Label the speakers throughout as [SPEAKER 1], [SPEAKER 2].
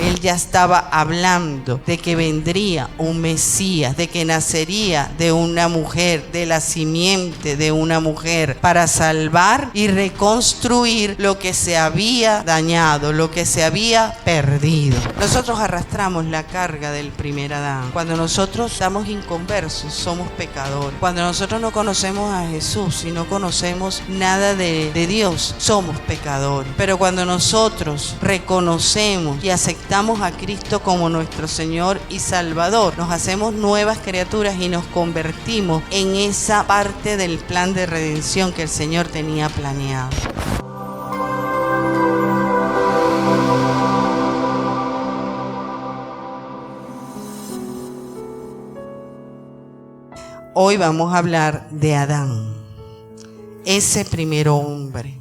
[SPEAKER 1] Él ya estaba hablando de que vendría un Mesías, de que nacería de una mujer, de la simiente de una mujer, para salvar y reconstruir lo que se había dañado, lo que se había perdido. Nosotros arrastramos la carga del primer Adán. Cuando nosotros estamos inconversos, somos pecadores. Cuando nosotros no conocemos a Jesús y no conocemos nada de Dios, somos pecadores. Pero cuando nosotros reconocemos y aceptamos a Cristo como nuestro Señor y Salvador, nos hacemos nuevas criaturas y nos convertimos en esa parte del plan de redención que el Señor tenía planeado. Hoy vamos a hablar de Adán, ese primer hombre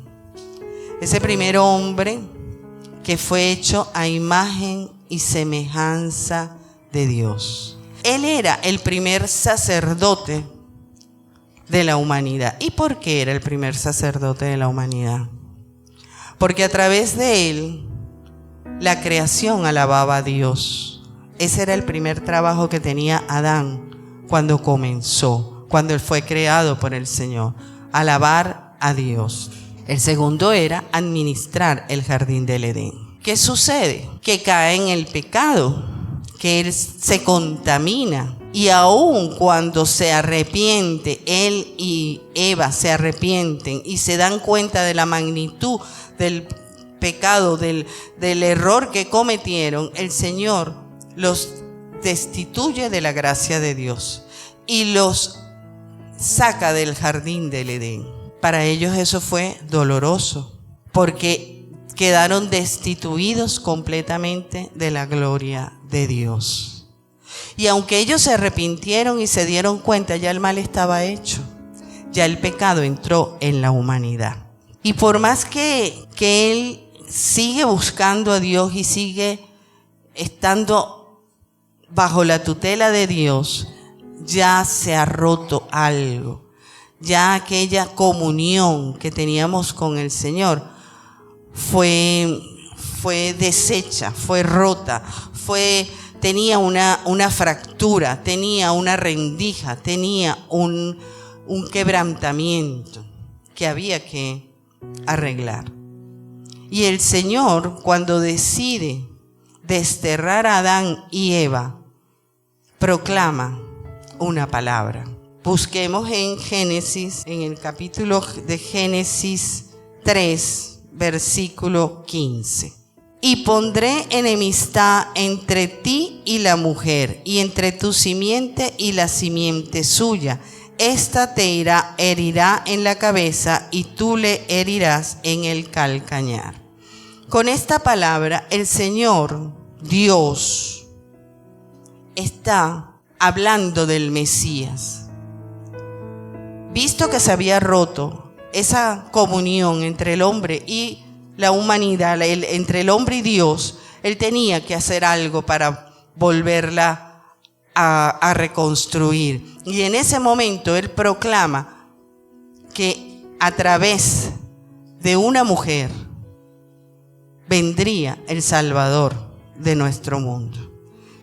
[SPEAKER 1] que fue hecho a imagen y semejanza de Dios. Él era el primer sacerdote de la humanidad. ¿Y por qué era el primer sacerdote de la humanidad? Porque a través de él la creación alababa a Dios. Ese era el primer trabajo que tenía Adán cuando comenzó, cuando él fue creado por el Señor, alabar a Dios. El segundo era administrar el jardín del Edén. ¿Qué sucede? Que cae en el pecado, que él se contamina, y aun cuando se arrepiente, él y Eva se arrepienten y se dan cuenta de la magnitud del pecado, del error que cometieron, el Señor los destituye de la gracia de Dios y los saca del jardín del Edén. Para ellos eso fue doloroso, porque quedaron destituidos completamente de la gloria de Dios. Y aunque ellos se arrepintieron y se dieron cuenta, ya el mal estaba hecho, ya el pecado entró en la humanidad. Y por más que él sigue buscando a Dios y sigue estando bajo la tutela de Dios, ya se ha roto algo. Ya aquella comunión que teníamos con el Señor fue deshecha, fue rota, tenía una fractura, tenía una rendija, tenía un quebrantamiento que había que arreglar. Y el Señor, cuando decide desterrar a Adán y Eva, proclama una palabra. Busquemos en Génesis, en el capítulo de Génesis 3, versículo 15. Y pondré enemistad entre ti y la mujer, y entre tu simiente y la simiente suya. Esta te herirá en la cabeza, y tú le herirás en el calcañar. Con esta palabra, el Señor, Dios, está hablando del Mesías. Visto que se había roto esa comunión entre el hombre y la humanidad, entre el hombre y Dios, él tenía que hacer algo para volverla a reconstruir. Y en ese momento él proclama que a través de una mujer vendría el Salvador de nuestro mundo,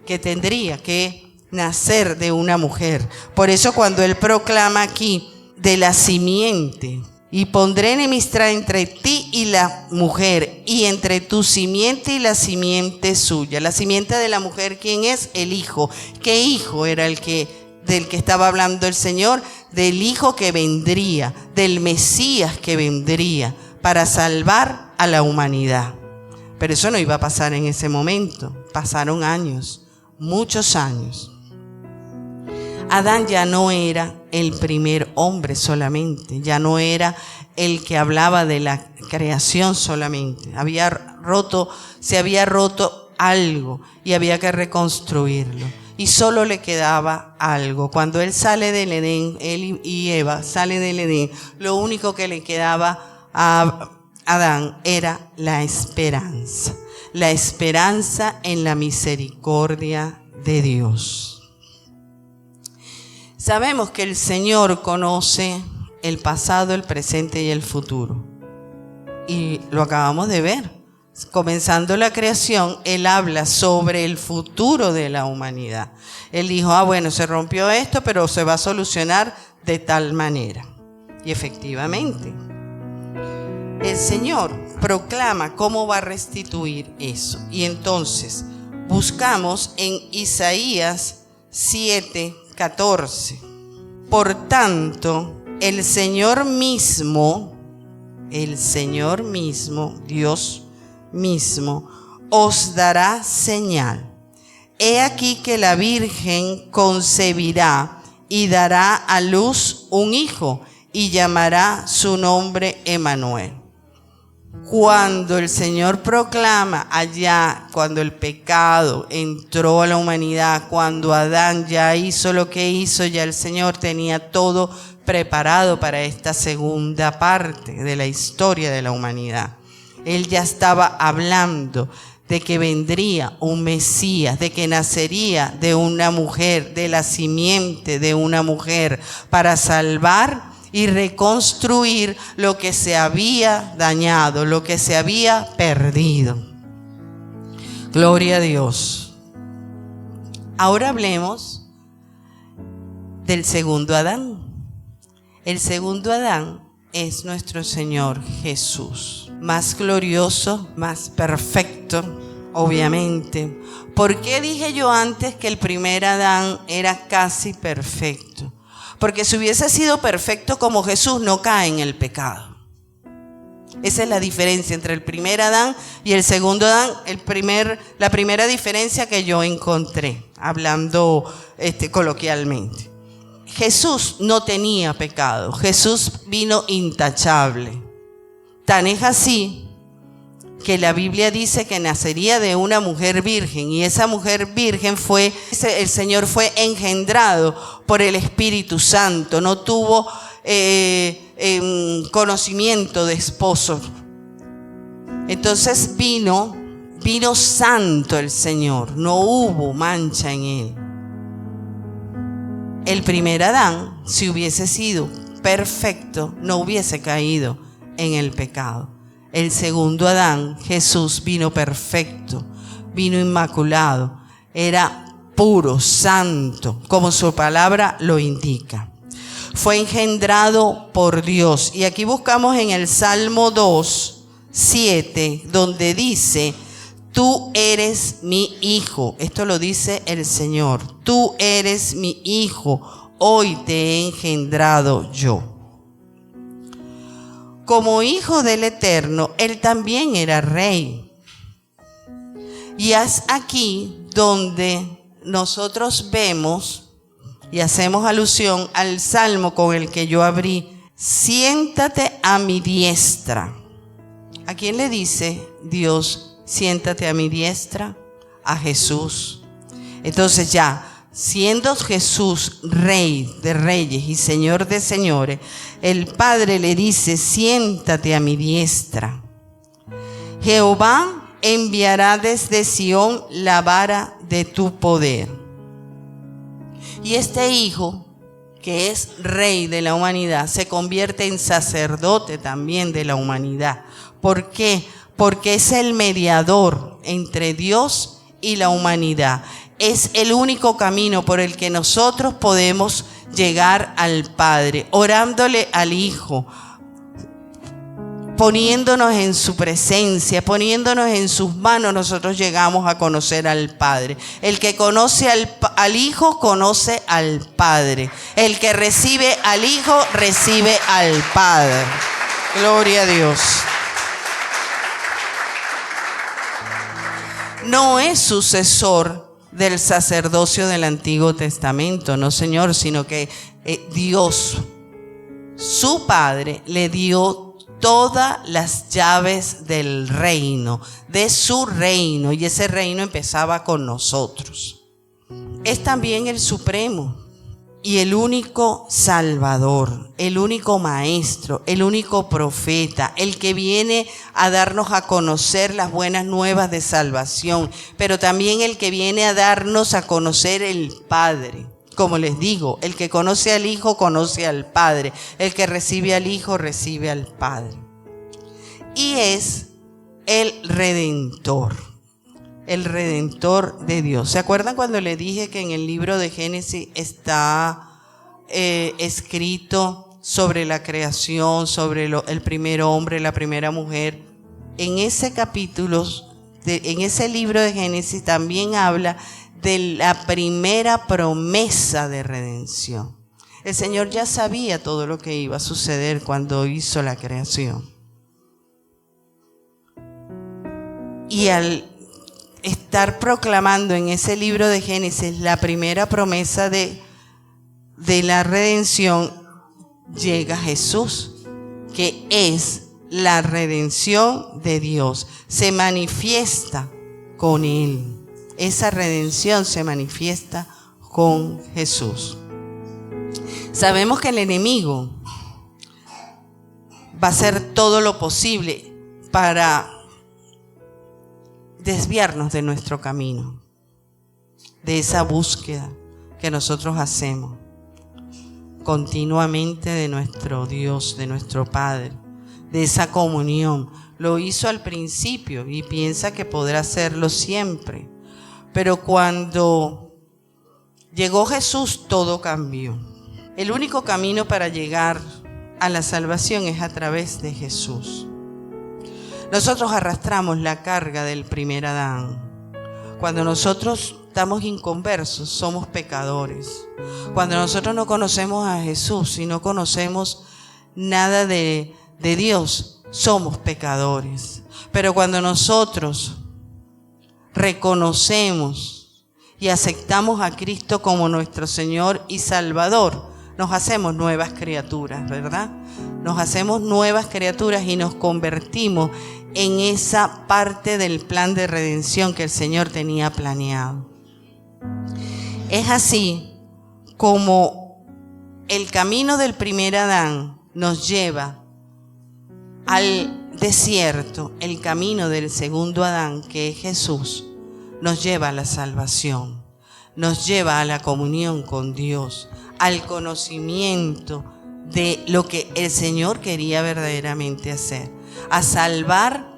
[SPEAKER 1] que tendría que nacer de una mujer. Por eso cuando él proclama aquí de la simiente, y pondré enemistad entre ti y la mujer, y entre tu simiente y la simiente suya. La simiente de la mujer, ¿quién es? El hijo. ¿Qué hijo era del que estaba hablando el Señor? Del hijo que vendría, del Mesías que vendría para salvar a la humanidad. Pero eso no iba a pasar en ese momento. Pasaron años, muchos años. Adán ya no era el primer hombre solamente, ya no era el que hablaba de la creación solamente. Se había roto algo y había que reconstruirlo. Y solo le quedaba algo. Cuando él sale del Edén, él y Eva salen del Edén, lo único que le quedaba a Adán era la esperanza en la misericordia de Dios. Sabemos que el Señor conoce el pasado, el presente y el futuro. Y lo acabamos de ver. comenzando la creación, Él habla sobre el futuro de la humanidad. Él dijo, bueno, se rompió esto, pero se va a solucionar de tal manera. Y efectivamente, el Señor proclama cómo va a restituir eso. Y entonces buscamos en Isaías 7:14. Por tanto, el Señor mismo, Dios mismo, os dará señal. He aquí que la Virgen concebirá y dará a luz un hijo y llamará su nombre Emmanuel. Cuando el Señor proclama allá, cuando el pecado entró a la humanidad, cuando Adán ya hizo lo que hizo, ya el Señor tenía todo preparado para esta segunda parte de la historia de la humanidad. Él ya estaba hablando de que vendría un Mesías, de que nacería de una mujer, de la simiente de una mujer, para salvar y reconstruir lo que se había dañado, lo que se había perdido. Gloria a Dios. Ahora hablemos del segundo Adán. El segundo Adán es nuestro Señor Jesús, más glorioso, más perfecto, obviamente. ¿Por qué dije yo antes que el primer Adán era casi perfecto? Porque si hubiese sido perfecto como Jesús, no cae en el pecado. Esa es la diferencia entre el primer Adán y el segundo Adán. La primera diferencia que yo encontré, hablando coloquialmente. Jesús no tenía pecado. Jesús vino intachable. Tan es así que la Biblia dice que nacería de una mujer virgen, y esa mujer virgen el Señor fue engendrado por el Espíritu Santo, no tuvo conocimiento de esposo. Entonces vino santo el Señor, no hubo mancha en él. El primer Adán, si hubiese sido perfecto, no hubiese caído en el pecado. El segundo Adán, Jesús, vino perfecto, vino inmaculado, era puro, santo, como su palabra lo indica. Fue engendrado por Dios. Y aquí buscamos en el Salmo 2:7, donde dice: tú eres mi hijo. Esto lo dice el Señor. Tú eres mi hijo, hoy te he engendrado yo. Como hijo del Eterno, él también era rey. Y es aquí donde nosotros vemos y hacemos alusión al salmo con el que yo abrí: siéntate a mi diestra. ¿A quién le dice Dios, siéntate a mi diestra? A Jesús. Entonces ya, siendo Jesús rey de reyes y señor de señores, el Padre le dice: siéntate a mi diestra. Jehová enviará desde Sión la vara de tu poder. Y este hijo, que es rey de la humanidad, se convierte en sacerdote también de la humanidad. ¿Por qué? Porque es el mediador entre Dios y la humanidad. Es el único camino por el que nosotros podemos llegar al Padre, orándole al Hijo, poniéndonos en su presencia, poniéndonos en sus manos. Nosotros llegamos a conocer al Padre. El que conoce al Hijo conoce al Padre. El que recibe al Hijo recibe al Padre. Gloria a Dios. No es sucesor del sacerdocio del Antiguo Testamento, no, Señor, sino que Dios, su Padre, le dio todas las llaves del reino, de su reino, y ese reino empezaba con nosotros. Es también el supremo y el único Salvador, el único Maestro, el único profeta, el que viene a darnos a conocer las buenas nuevas de salvación, pero también el que viene a darnos a conocer el Padre. Como les digo, el que conoce al Hijo conoce al Padre, el que recibe al Hijo recibe al Padre. Y es el Redentor. El Redentor de Dios. ¿Se acuerdan cuando les dije que en el libro de Génesis está escrito sobre la creación, sobre el primer hombre, la primera mujer? En ese capítulo, en ese libro de Génesis también habla de la primera promesa de redención. El Señor ya sabía todo lo que iba a suceder cuando hizo la creación. Y al estar proclamando en ese libro de Génesis la primera promesa de la redención, llega Jesús, que es la redención de Dios. Se manifiesta con Él. Esa redención se manifiesta con Jesús. Sabemos que el enemigo va a hacer todo lo posible para desviarnos de nuestro camino, de esa búsqueda que nosotros hacemos continuamente de nuestro Dios, de nuestro Padre, de esa comunión. Lo hizo al principio y piensa que podrá hacerlo siempre, pero cuando llegó Jesús todo cambió. El único camino para llegar a la salvación es a través de Jesús. Nosotros arrastramos la carga del primer Adán. Cuando nosotros estamos inconversos, somos pecadores. Cuando nosotros no conocemos a Jesús y no conocemos nada de Dios, somos pecadores. Pero cuando nosotros reconocemos y aceptamos a Cristo como nuestro Señor y Salvador, nos hacemos nuevas criaturas, ¿verdad? Nos hacemos nuevas criaturas y nos convertimos en esa parte del plan de redención que el Señor tenía planeado. Es así como el camino del primer Adán nos lleva al desierto. El camino del segundo Adán, que es Jesús, nos lleva a la salvación, nos lleva a la comunión con Dios, al conocimiento de lo que el Señor quería verdaderamente hacer, a salvar.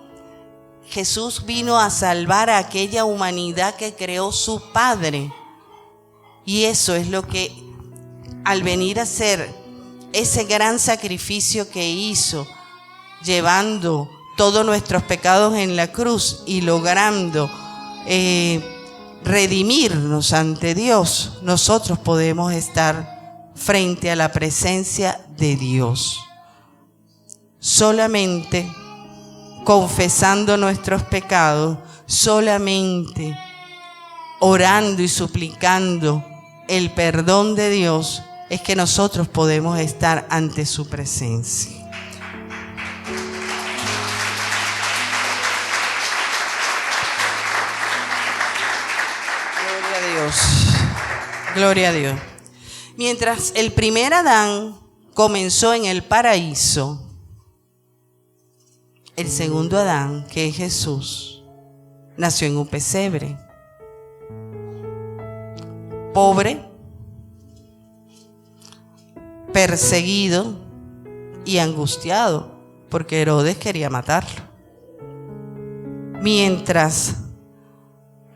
[SPEAKER 1] Jesús vino a salvar a aquella humanidad que creó su Padre, y eso es lo que al venir a hacer ese gran sacrificio que hizo, llevando todos nuestros pecados en la cruz y logrando redimirnos ante Dios, nosotros podemos estar frente a la presencia de Dios. Solamente confesando nuestros pecados, solamente orando y suplicando el perdón de Dios, es que nosotros podemos estar ante su presencia. Gloria a Dios. Gloria a Dios. Mientras el primer Adán comenzó en el paraíso, el segundo Adán, que es Jesús, nació en un pesebre. Pobre, perseguido y angustiado, porque Herodes quería matarlo. Mientras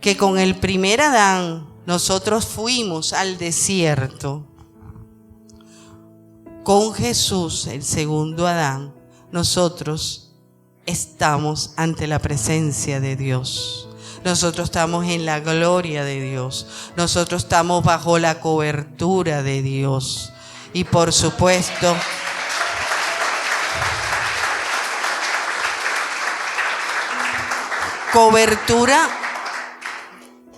[SPEAKER 1] que con el primer Adán nosotros fuimos al desierto, con Jesús, el segundo Adán, nosotros estamos ante la presencia de Dios. Nosotros estamos en la gloria de Dios. Nosotros estamos bajo la cobertura de Dios. Y por supuesto, cobertura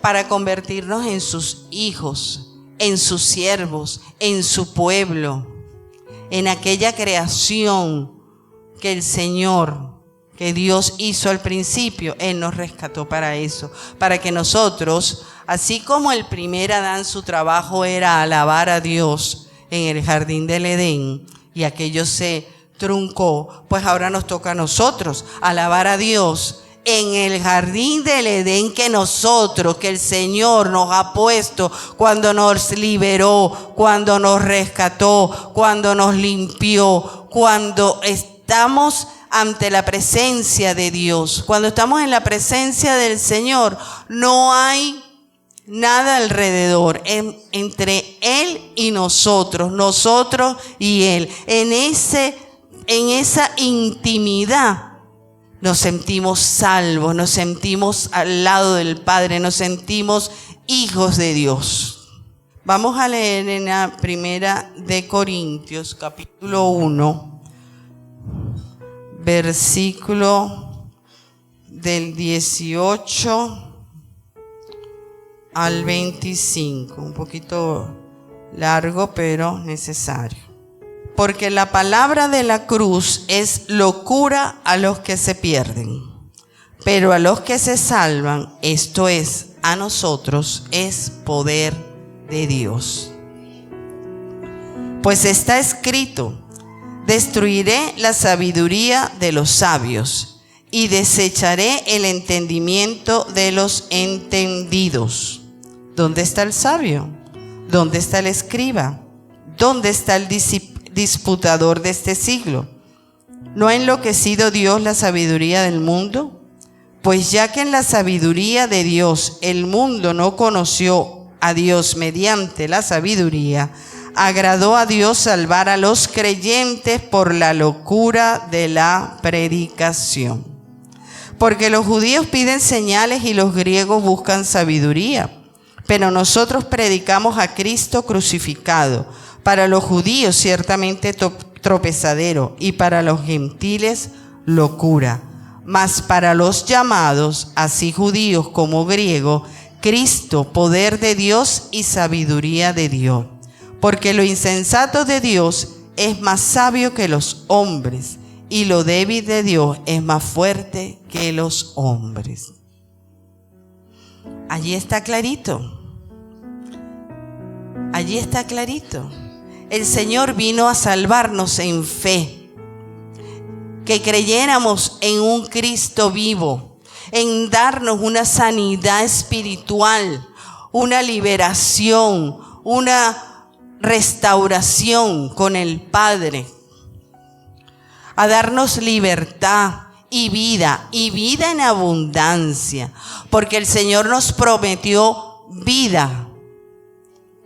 [SPEAKER 1] para convertirnos en sus hijos, en sus siervos, en su pueblo, en aquella creación que el Señor, que Dios hizo al principio. Él nos rescató para eso, para que nosotros, así como el primer Adán, su trabajo era alabar a Dios en el jardín del Edén, y aquello se truncó, pues ahora nos toca a nosotros alabar a Dios en el jardín del Edén que el Señor nos ha puesto cuando nos liberó, cuando nos rescató, cuando nos limpió, cuando estamos ante la presencia de Dios. Cuando estamos en la presencia del Señor, no hay nada alrededor, entre Él y nosotros y Él. En esa intimidad nos sentimos salvos, nos sentimos al lado del Padre, nos sentimos hijos de Dios. Vamos a leer en la primera de Corintios, capítulo 1, versículo del 18 al 25, un poquito largo pero necesario. Porque la palabra de la cruz es locura a los que se pierden, pero a los que se salvan, esto es, a nosotros, es poder de Dios. Pues está escrito: destruiré la sabiduría de los sabios y desecharé el entendimiento de los entendidos. ¿Dónde está el sabio? ¿Dónde está el escriba? ¿Dónde está el disputador de este siglo? ¿No ha enloquecido Dios la sabiduría del mundo? Pues ya que en la sabiduría de Dios el mundo no conoció a Dios mediante la sabiduría, agradó a Dios salvar a los creyentes por la locura de la predicación. Porque los judíos piden señales y los griegos buscan sabiduría. Pero nosotros predicamos a Cristo crucificado, para los judíos ciertamente tropezadero y para los gentiles locura. Mas para los llamados, así judíos como griegos, Cristo, poder de Dios y sabiduría de Dios. Porque lo insensato de Dios es más sabio que los hombres, y lo débil de Dios es más fuerte que los hombres. Allí está clarito. Allí está clarito. El Señor vino a salvarnos en fe. Que creyéramos en un Cristo vivo, en darnos una sanidad espiritual, una liberación, una restauración con el Padre, a darnos libertad y vida en abundancia, porque el Señor nos prometió vida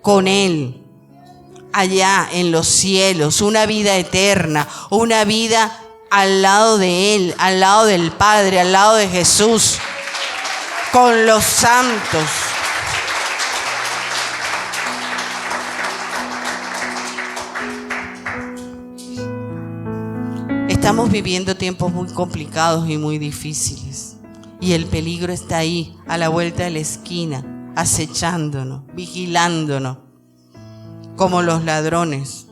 [SPEAKER 1] con Él allá en los cielos, una vida eterna, una vida al lado de Él, al lado del Padre, al lado de Jesús, con los santos. Estamos viviendo tiempos muy complicados y muy difíciles. Y el peligro está ahí, a la vuelta de la esquina, acechándonos, vigilándonos, como los ladrones,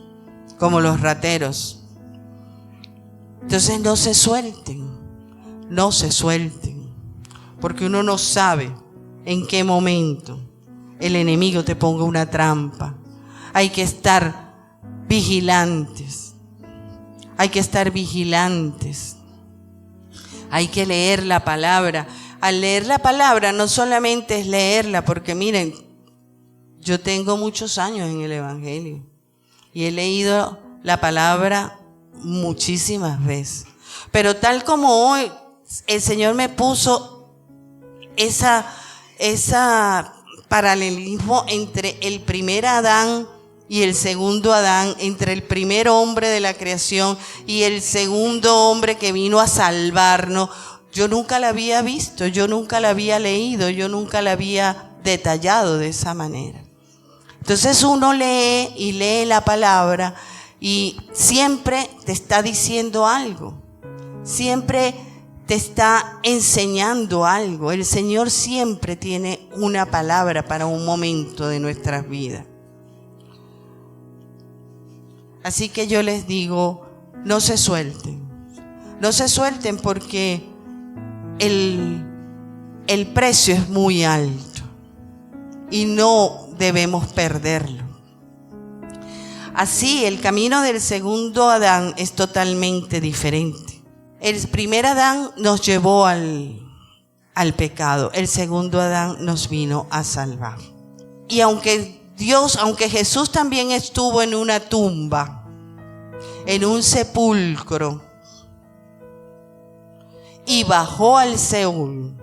[SPEAKER 1] como los rateros. Entonces no se suelten, porque uno no sabe en qué momento el enemigo te ponga una trampa. Hay que estar vigilantes. Hay que leer la palabra. Al leer la palabra no solamente es leerla, porque miren, yo tengo muchos años en el Evangelio y he leído la palabra muchísimas veces. Pero tal como hoy el Señor me puso esa paralelismo entre el primer Adán y el segundo Adán, entre el primer hombre de la creación y el segundo hombre que vino a salvarnos, yo nunca la había visto, yo nunca la había leído, yo nunca la había detallado de esa manera. Entonces uno lee y lee la palabra y siempre te está diciendo algo, siempre te está enseñando algo. El Señor siempre tiene una palabra para un momento de nuestras vidas. Así que yo les digo, no se suelten porque el precio es muy alto y no debemos perderlo. Así, el camino del segundo Adán es totalmente diferente. El primer Adán nos llevó al pecado, el segundo Adán nos vino a salvar. Y aunque Jesús también estuvo en una tumba, en un sepulcro, y bajó al Seúl.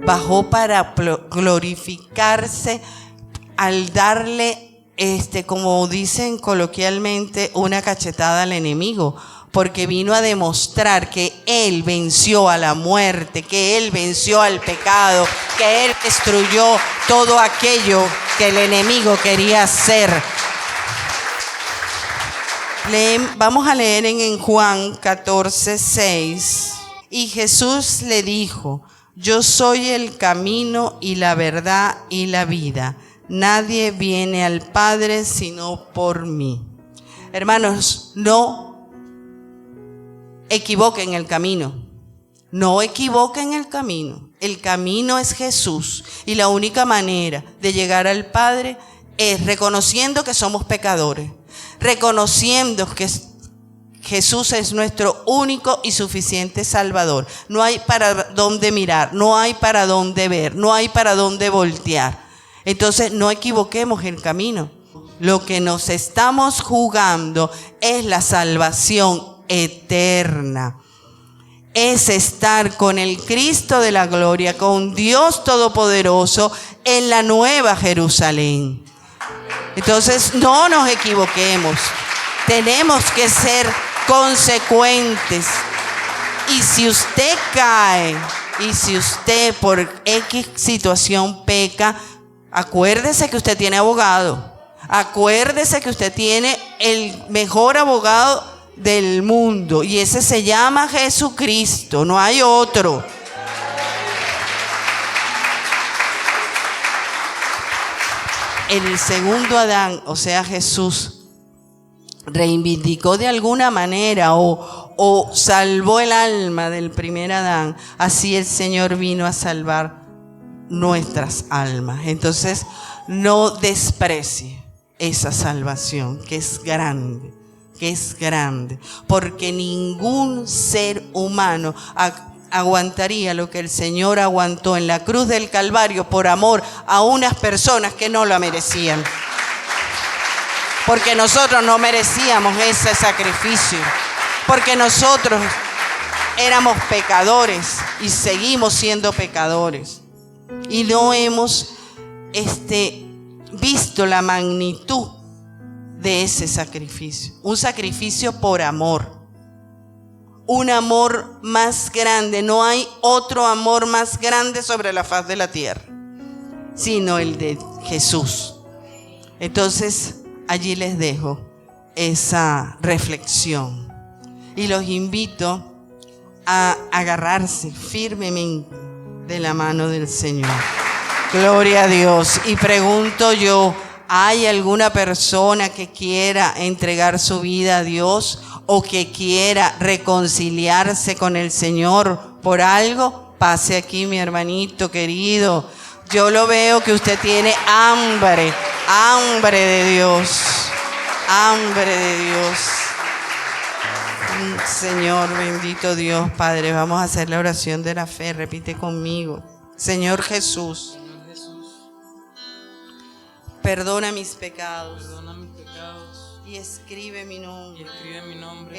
[SPEAKER 1] Bajó para glorificarse al darle, como dicen coloquialmente, una cachetada al enemigo, porque vino a demostrar que Él venció a la muerte, que Él venció al pecado, que Él destruyó todo aquello que el enemigo quería hacer. Vamos a leer en Juan 14:6. Y Jesús le dijo: yo soy el camino y la verdad y la vida. Nadie viene al Padre sino por mí. Hermanos, no equivoquen el camino. No equivoquen el camino. El camino es Jesús. Y la única manera de llegar al Padre es reconociendo que somos pecadores. Reconociendo que Jesús es nuestro único y suficiente Salvador. No hay para dónde mirar, no hay para dónde ver, no hay para dónde voltear. Entonces no equivoquemos el camino. Lo que nos estamos jugando es la salvación eterna. Es estar con el Cristo de la gloria, con Dios Todopoderoso en la nueva Jerusalén. Entonces no nos equivoquemos. Tenemos que ser consecuentes. Y si usted cae, y si usted por X situación peca, acuérdese que usted tiene abogado. Acuérdese que usted tiene el mejor abogado del mundo. Y ese se llama Jesucristo. No hay otro. El segundo Adán, o sea Jesús, reivindicó de alguna manera o salvó el alma del primer Adán. Así el Señor vino a salvar nuestras almas. Entonces no desprecie esa salvación que es grande, porque ningún ser humano aguantaría lo que el Señor aguantó en la cruz del Calvario por amor a unas personas que no la merecían. Porque nosotros no merecíamos ese sacrificio. Porque nosotros éramos pecadores y seguimos siendo pecadores. Y no hemos visto la magnitud de ese sacrificio. Un sacrificio por amor. Un amor más grande. No hay otro amor más grande sobre la faz de la tierra, sino el de Jesús. Entonces, allí les dejo esa reflexión y los invito a agarrarse firmemente de la mano del Señor. Gloria a Dios. Y pregunto yo, ¿hay alguna persona que quiera entregar su vida a Dios o que quiera reconciliarse con el Señor por algo? Pase aquí, mi hermanito querido. Yo lo veo que usted tiene hambre de Dios, hambre de Dios. Señor, bendito Dios, Padre, vamos a hacer la oración de la fe. Repite conmigo. Señor Jesús, perdona mis pecados y escribe mi nombre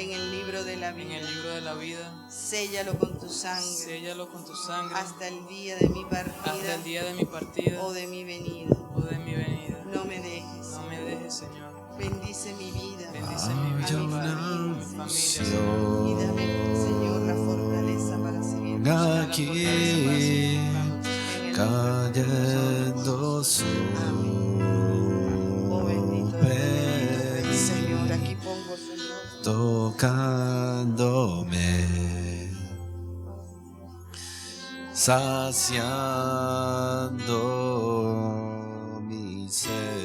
[SPEAKER 1] en el libro de la vida. Séllalo con tu sangre hasta el día de mi partida o de mi venida. No me dejes, Señor. Bendice mi vida, a mi familia, y dame, Señor, la fortaleza para seguir
[SPEAKER 2] aquí cayendo
[SPEAKER 1] Oh, bendito Señor, aquí pongo, Señor,
[SPEAKER 2] tocándome, saciando mi ser.